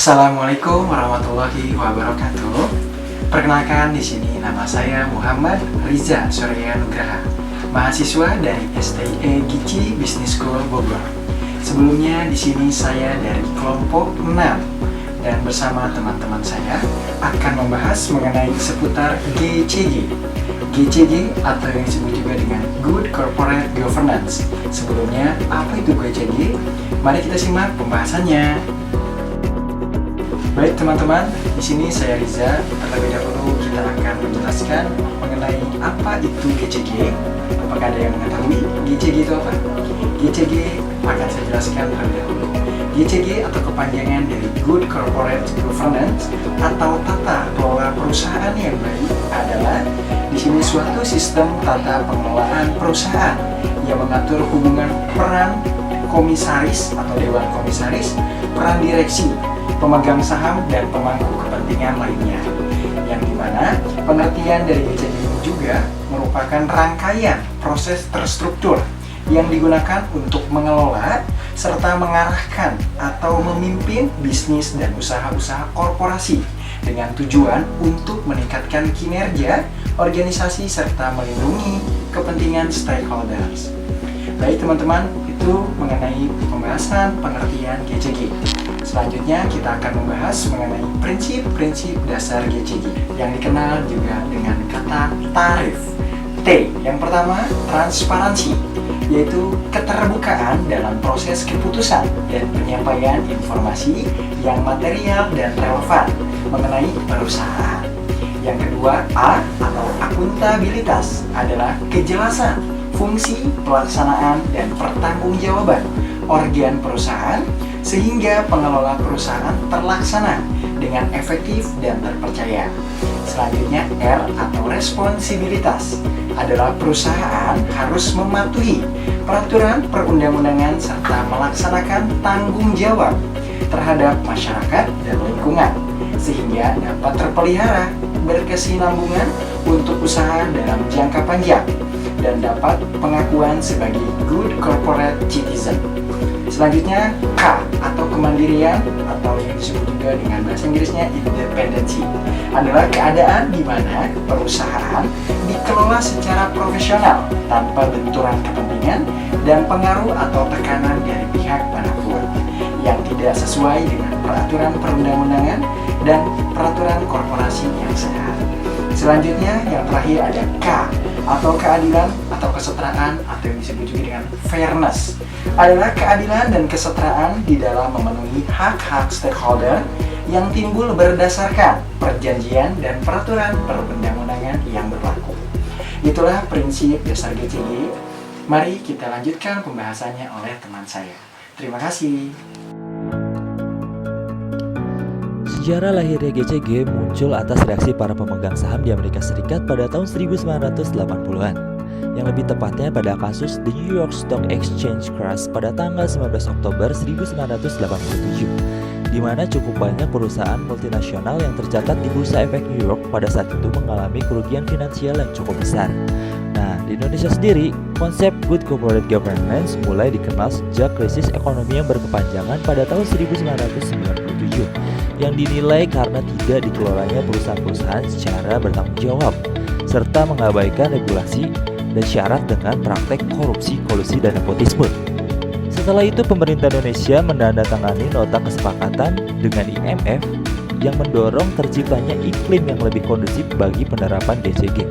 Assalamualaikum warahmatullahi wabarakatuh. Perkenalkan, di sini nama saya Muhammad Riza Surya Nugraha, mahasiswa dari STIE Gici Business School Bogor. Sebelumnya di sini saya dari kelompok 6 dan bersama teman-teman saya akan membahas mengenai seputar GCG. GCG atau yang disebut juga dengan Good Corporate Governance. Sebelumnya, apa itu GCG? Mari kita simak pembahasannya. Baik teman-teman, di sini saya Riza. Terlebih dahulu kita akan menjelaskan mengenai apa itu GCG. Apakah ada yang mengetahui GCG itu apa? GCG akan saya jelaskan terlebih dahulu. GCG atau kepanjangan dari Good Corporate Governance atau tata kelola perusahaan yang baik adalah di sini suatu sistem tata pengelolaan perusahaan yang mengatur hubungan peran komisaris atau dewan komisaris, peran direksi, pemegang saham, dan pemangku kepentingan lainnya. Yang dimana pengertian dari GCG ini juga merupakan rangkaian proses terstruktur yang digunakan untuk mengelola serta mengarahkan atau memimpin bisnis dan usaha-usaha korporasi dengan tujuan untuk meningkatkan kinerja organisasi serta melindungi kepentingan stakeholders. Baik teman-teman, itu mengenai pembahasan pengertian GCG. Selanjutnya kita akan membahas mengenai prinsip-prinsip dasar GCG yang dikenal juga dengan kata tarif. T. Yang pertama, transparansi, yaitu keterbukaan dalam proses keputusan dan penyampaian informasi yang material dan relevan mengenai perusahaan. Yang kedua, A atau akuntabilitas adalah kejelasan fungsi, pelaksanaan, dan pertanggungjawaban organ perusahaan sehingga pengelola perusahaan terlaksana dengan efektif dan terpercaya. Selanjutnya, R atau responsibilitas adalah perusahaan harus mematuhi peraturan perundang-undangan serta melaksanakan tanggung jawab terhadap masyarakat dan lingkungan sehingga dapat terpelihara berkesinambungan untuk usaha dalam jangka panjang dan dapat pengakuan sebagai good corporate citizen. Selanjutnya, K atau kemandirian atau yang disebut juga dengan bahasa Inggrisnya independency adalah keadaan di mana perusahaan dikelola secara profesional tanpa benturan kepentingan dan pengaruh atau tekanan dari pihak manapun yang tidak sesuai dengan peraturan perundang-undangan dan peraturan korporasi yang sehat. Selanjutnya, yang terakhir ada K atau keadilan atau kesetaraan atau yang disebut juga dengan fairness adalah keadilan dan kesetaraan di dalam memenuhi hak-hak stakeholder yang timbul berdasarkan perjanjian dan peraturan perundang-undangan yang berlaku. Itulah prinsip dasar GCG. Mari kita lanjutkan pembahasannya oleh teman saya. Terima kasih. Sejarah lahirnya GCG muncul atas reaksi para pemegang saham di Amerika Serikat pada tahun 1980-an, yang lebih tepatnya pada kasus The New York Stock Exchange Crash pada tanggal 19 Oktober 1987, di mana cukup banyak perusahaan multinasional yang tercatat di Bursa Efek New York pada saat itu mengalami kerugian finansial yang cukup besar. Nah, di Indonesia sendiri, konsep Good Corporate Governance mulai dikenal sejak krisis ekonomi yang berkepanjangan pada tahun 1997, yang dinilai karena tidak dikelolanya perusahaan-perusahaan secara bertanggung jawab, serta mengabaikan regulasi dan syarat dengan praktek korupsi, kolusi, dan nepotisme. Setelah itu, pemerintah Indonesia menandatangani nota kesepakatan dengan IMF yang mendorong terciptanya iklim yang lebih kondusif bagi penerapan GCG.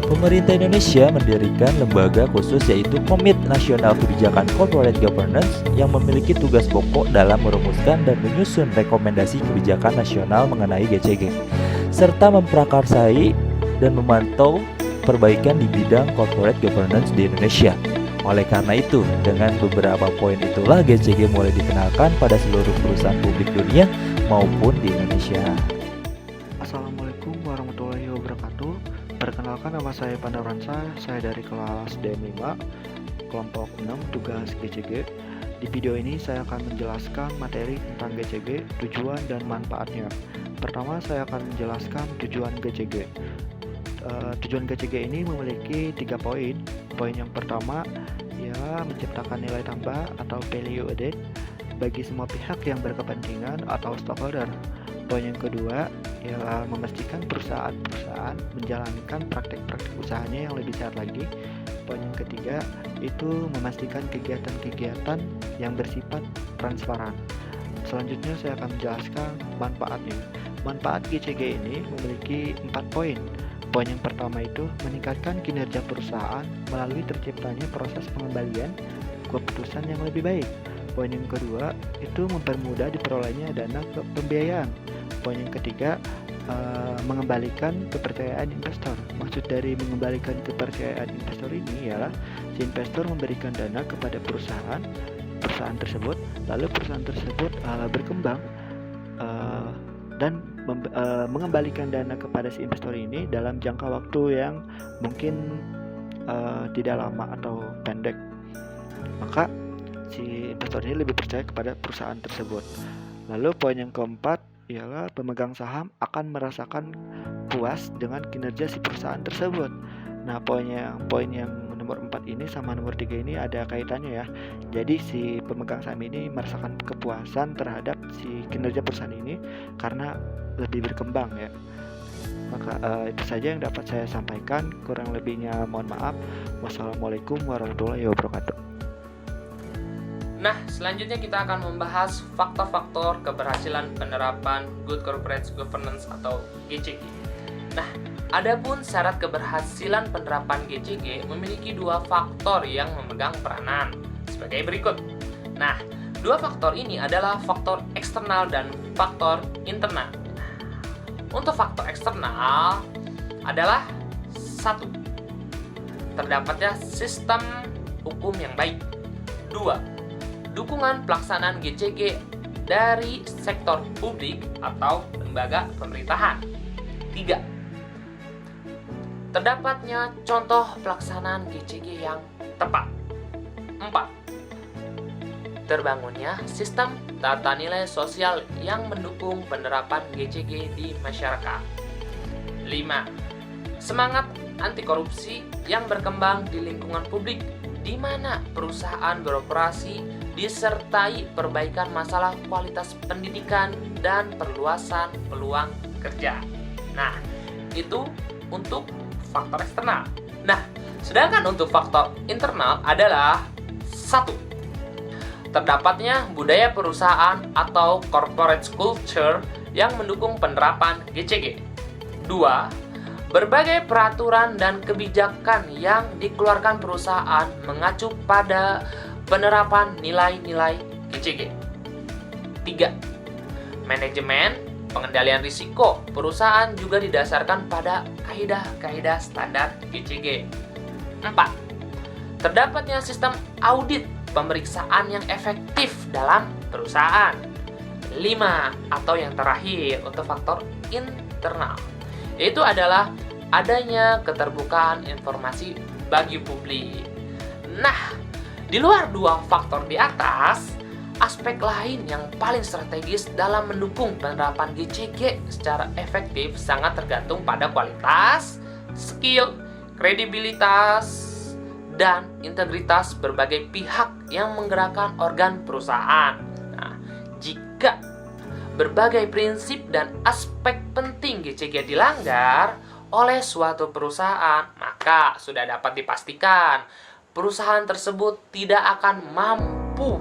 Pemerintah Indonesia mendirikan lembaga khusus yaitu Komite Nasional Kebijakan Corporate Governance yang memiliki tugas pokok dalam merumuskan dan menyusun rekomendasi kebijakan nasional mengenai GCG, serta memprakarsai dan memantau perbaikan di bidang corporate governance di Indonesia. Oleh karena itu, dengan beberapa poin itulah GCG mulai dikenalkan pada seluruh perusahaan publik dunia maupun di Indonesia. Assalamualaikum warahmatullahi wabarakatuh. Perkenalkan, nama saya Pandaransa, saya dari kelas DM5, kelompok 6, tugas GCG. Di video ini saya akan menjelaskan materi tentang GCG, tujuan dan manfaatnya. Pertama, saya akan menjelaskan tujuan GCG. Tujuan GCG ini memiliki 3 poin. Poin yang pertama, ya menciptakan nilai tambah atau value added. bagi semua pihak yang berkepentingan atau stakeholder. Poin yang kedua ialah memastikan perusahaan-perusahaan menjalankan praktek-praktek usahanya yang lebih sehat lagi. Poin yang ketiga itu memastikan kegiatan-kegiatan yang bersifat transparan. Selanjutnya saya akan menjelaskan manfaatnya. Manfaat GCG ini memiliki 4 poin. Poin yang pertama itu meningkatkan kinerja perusahaan melalui terciptanya proses pengembalian keputusan yang lebih baik. Poin yang kedua itu mempermudah diperolehnya dana pembiayaan. Poin yang ketiga mengembalikan kepercayaan investor. Maksud dari mengembalikan kepercayaan investor ini ialah si investor memberikan dana kepada perusahaan tersebut, lalu perusahaan tersebut berkembang dan mengembalikan dana kepada si investor ini dalam jangka waktu yang mungkin tidak lama atau pendek. Maka si investor ini lebih percaya kepada perusahaan tersebut. Lalu poin yang keempat ialah pemegang saham akan merasakan puas dengan kinerja si perusahaan tersebut. Nah, poin yang nomor 4 ini sama nomor 3 ini ada kaitannya ya. Jadi si pemegang saham ini merasakan kepuasan terhadap si kinerja perusahaan ini karena lebih berkembang ya. Maka itu saja yang dapat saya sampaikan. Kurang lebihnya mohon maaf. Wassalamualaikum warahmatullahi wabarakatuh. Nah, selanjutnya kita akan membahas faktor-faktor keberhasilan penerapan Good Corporate Governance atau GCG. Nah, adapun syarat keberhasilan penerapan GCG memiliki 2 faktor yang memegang peranan sebagai berikut. Nah, 2 faktor ini adalah faktor eksternal dan faktor internal. Untuk faktor eksternal adalah 1. Terdapatnya sistem hukum yang baik. 2. Dukungan pelaksanaan GCG dari sektor publik atau lembaga pemerintahan. 3. Terdapatnya contoh pelaksanaan GCG yang tepat. 4. Terbangunnya sistem tata nilai sosial yang mendukung penerapan GCG di masyarakat. 5. Semangat anti korupsi yang berkembang di lingkungan publik di mana perusahaan beroperasi disertai perbaikan masalah kualitas pendidikan dan perluasan peluang kerja. Nah, itu untuk faktor eksternal. Nah, sedangkan untuk faktor internal adalah 1. Terdapatnya budaya perusahaan atau corporate culture yang mendukung penerapan GCG. 2. Berbagai peraturan dan kebijakan yang dikeluarkan perusahaan mengacu pada penerapan nilai-nilai GCG. 3. Manajemen pengendalian risiko perusahaan juga didasarkan pada kaidah-kaidah standar GCG. 4. Terdapatnya sistem audit pemeriksaan yang efektif dalam perusahaan. 5. Atau yang terakhir untuk faktor internal, yaitu adalah adanya keterbukaan informasi bagi publik. Nah, di luar 2 faktor di atas, aspek lain yang paling strategis dalam mendukung penerapan GCG secara efektif sangat tergantung pada kualitas, skill, kredibilitas, dan integritas berbagai pihak yang menggerakkan organ perusahaan. Nah, jika berbagai prinsip dan aspek penting GCG dilanggar oleh suatu perusahaan, maka sudah dapat dipastikan perusahaan tersebut tidak akan mampu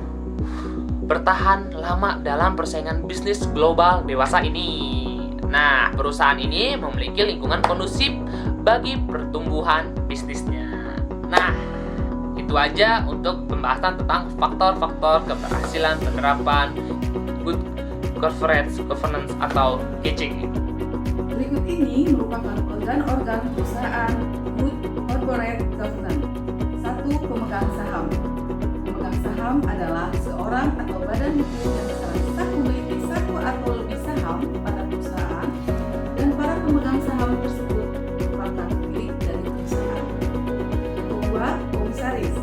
bertahan lama dalam persaingan bisnis global dewasa ini. Nah, perusahaan ini memiliki lingkungan kondusif bagi pertumbuhan bisnisnya. Nah, itu aja untuk pembahasan tentang faktor-faktor keberhasilan penerapan Good Corporate Governance atau GCG. Berikut ini merupakan organ-organ perusahaan Good Corporate Governance. 1. Pemegang saham. Pemegang saham adalah seorang atau badan hukum yang secara sah memiliki satu atau lebih saham pada perusahaan dan para pemegang saham tersebut merupakan pemilik dari perusahaan. 2. Komisaris.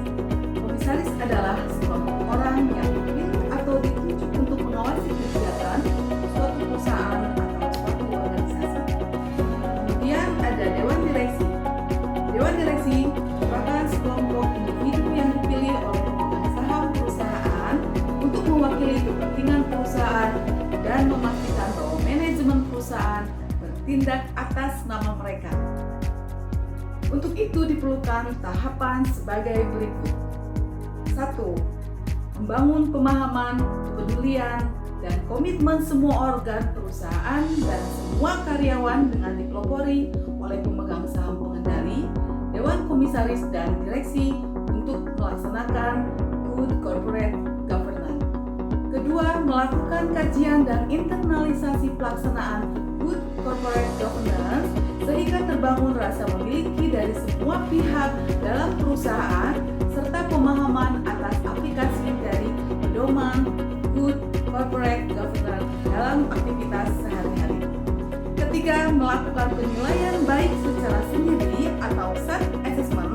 Komisaris adalah sekelompok orang yang dipilih atau ditunjuk untuk mengawasi kegiatan suatu perusahaan atau suatu organisasi. Kemudian ada Dewan Direksi. Dewan Direksi merupakan sekelompok individu yang dipilih oleh pemegang saham perusahaan untuk mewakili perusahaan dan memastikan bahwa manajemen perusahaan bertindak atas nama mereka. Untuk itu diperlukan tahapan sebagai berikut. 1. Membangun pemahaman, kepedulian, dan komitmen semua organ perusahaan dan semua karyawan dengan dipelopori oleh pemegang saham pengendali, Dewan Komisaris, dan Direksi untuk melaksanakan Good Corporate Governance. Kedua, melakukan kajian dan internalisasi pelaksanaan Good Corporate Governance sehingga terbangun rasa memiliki dari semua pihak dalam perusahaan serta pemahaman atas aplikasi dari pedoman Good Corporate Governance dalam aktivitas sehari-hari. Ketiga, melakukan penilaian baik secara sendiri atau self-assessment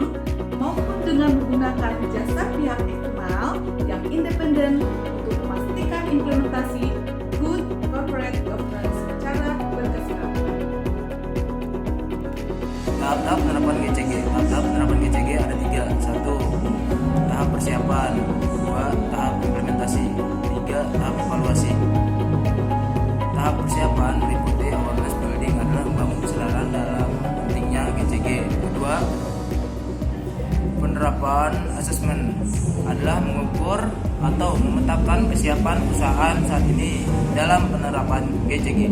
maupun dengan menggunakan jasa pihak eksternal yang independen untuk memastikan implementasi Good Corporate Governance secara berkesinambungan. Tahap-tahap penerapan GCG. Tahap-tahap penerapan GCG ada 3. 1. Tahap persiapan. 2. Tahap implementasi. 3. Tahap evaluasi. Tahap persiapan meliputi awareness building adalah membangun kesadaran dalam pentingnya GCG. Kedua, penerapan assessment adalah mengukur atau memetakan kesiapan perusahaan saat ini dalam penerapan GCG.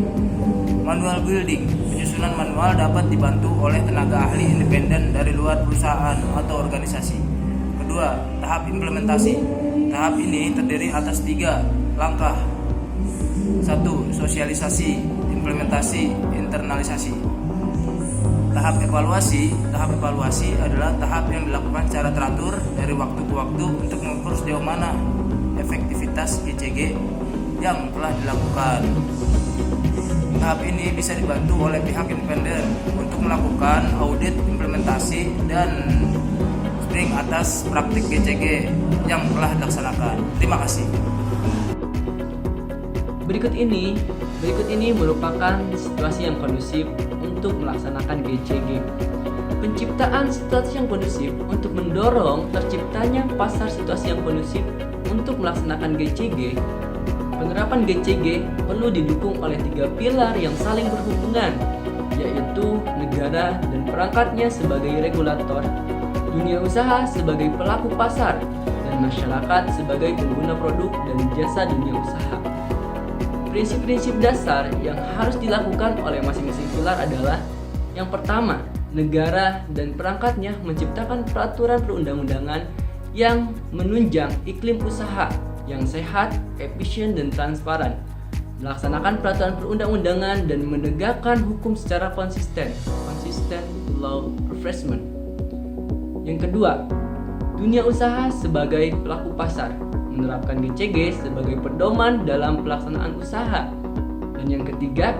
Manual building, penyusunan manual dapat dibantu oleh tenaga ahli independen dari luar perusahaan atau organisasi. Kedua, tahap implementasi. Tahap ini terdiri atas 3 langkah. 1. Sosialisasi, implementasi, internalisasi. Tahap evaluasi adalah tahap yang dilakukan secara teratur dari waktu ke waktu untuk mengukur sejauh mana efektivitas GCG yang telah dilakukan. Tahap ini bisa dibantu oleh pihak independen untuk melakukan audit implementasi dan sprint atas praktik GCG yang telah dilaksanakan. Terima kasih. Berikut ini merupakan situasi yang kondusif untuk melaksanakan GCG. Penciptaan situasi yang kondusif untuk mendorong terciptanya pasar situasi yang kondusif untuk melaksanakan GCG. Penerapan GCG perlu didukung oleh 3 pilar yang saling berhubungan, yaitu negara dan perangkatnya sebagai regulator, dunia usaha sebagai pelaku pasar, dan masyarakat sebagai pengguna produk dan jasa dunia usaha. Prinsip-prinsip dasar yang harus dilakukan oleh masing-masing pilar adalah: yang pertama, negara dan perangkatnya menciptakan peraturan perundang-undangan yang menunjang iklim usaha yang sehat, efisien, dan transparan, melaksanakan peraturan perundang-undangan dan menegakkan hukum secara konsisten law enforcement. Yang kedua, dunia usaha sebagai pelaku pasar, menerapkan GCG sebagai pedoman dalam pelaksanaan usaha. Dan yang ketiga,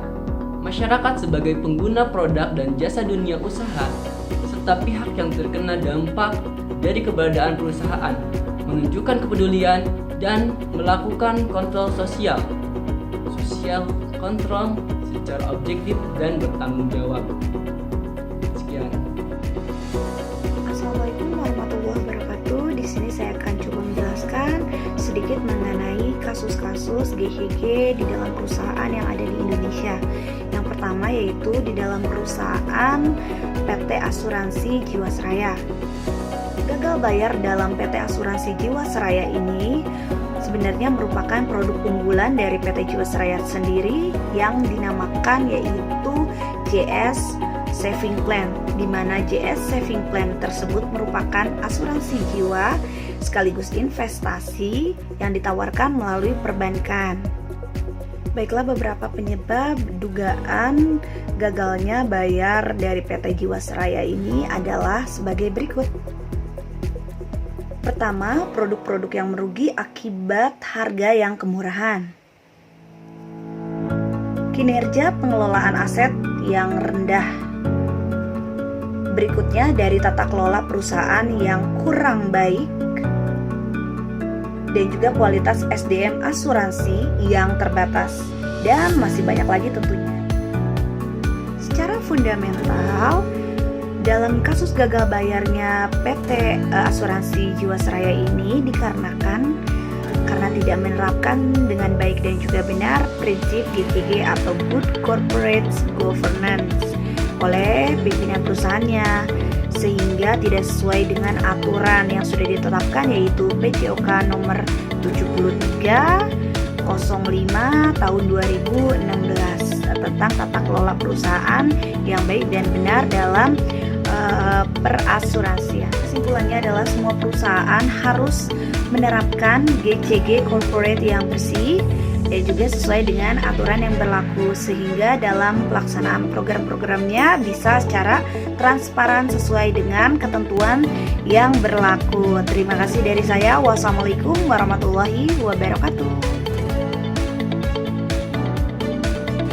masyarakat sebagai pengguna produk dan jasa dunia usaha, serta pihak yang terkena dampak dari keberadaan perusahaan, menunjukkan kepedulian dan melakukan kontrol sosial kontrol secara objektif dan bertanggung jawab. Sekian. Assalamualaikum warahmatullahi wabarakatuh. Di sini saya akan coba menjelaskan sedikit mengenai kasus-kasus GCG di dalam perusahaan yang ada di Indonesia. Yang pertama yaitu di dalam perusahaan PT Asuransi Jiwasraya. Gagal bayar dalam PT Asuransi Jiwasraya ini sebenarnya merupakan produk unggulan dari PT Jiwasraya sendiri yang dinamakan yaitu JS Saving Plan, di mana JS Saving Plan tersebut merupakan asuransi jiwa sekaligus investasi yang ditawarkan melalui perbankan. Baiklah, beberapa penyebab dugaan gagalnya bayar dari PT Jiwasraya ini adalah sebagai berikut. Pertama, produk-produk yang merugi akibat harga yang kemurahan. Kinerja pengelolaan aset yang rendah. Berikutnya, dari tata kelola perusahaan yang kurang baik. Dan juga kualitas SDM asuransi yang terbatas. Dan masih banyak lagi tentunya. Secara fundamental, dalam kasus gagal bayarnya PT Asuransi Jiwasraya ini dikarenakan karena tidak menerapkan dengan baik dan juga benar prinsip GCG atau Good Corporate Governance oleh pimpinan perusahaannya, sehingga tidak sesuai dengan aturan yang sudah ditetapkan, yaitu PJOK nomor 73/05 tahun 2016 tentang tata kelola perusahaan yang baik dan benar dalam perasuransian. Kesimpulannya adalah semua perusahaan harus menerapkan GCG corporate yang bersih dan juga sesuai dengan aturan yang berlaku, sehingga dalam pelaksanaan program-programnya bisa secara transparan sesuai dengan ketentuan yang berlaku. Terima kasih dari saya. Wassalamualaikum warahmatullahi wabarakatuh.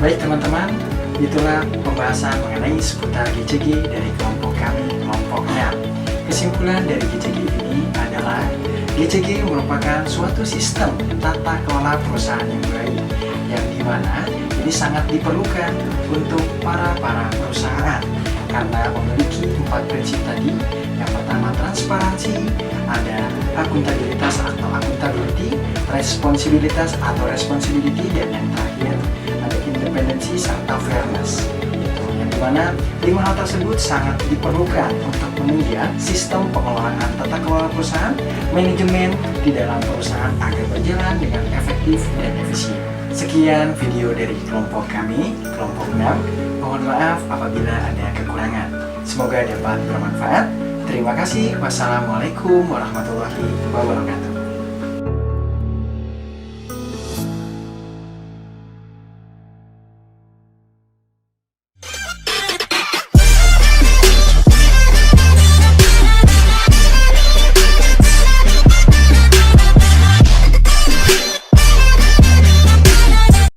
Baik teman-teman, itulah pembahasan mengenai seputar GCG dari kelompok kami, kelompok 6. Kesimpulan dari GCG ini adalah GCG merupakan suatu sistem tata kelola perusahaan yang baik, yang dimana ini sangat diperlukan untuk para perusahaan karena memiliki 4 prinsip tadi. Yang pertama transparansi, ada akuntabilitas atau accountability, responsibilitas atau responsibility, dan yang terakhir ada independensi serta fairness. Yang dimana 5 hal tersebut sangat diperlukan untuk menunjang sistem pengelolaan tata kelola perusahaan, manajemen di dalam perusahaan agar berjalan dengan efektif dan efisien. Sekian video dari kelompok kami, kelompok 6. Mohon maaf apabila ada kekurangan. Semoga dapat bermanfaat. Terima kasih. Wassalamualaikum warahmatullahi wabarakatuh.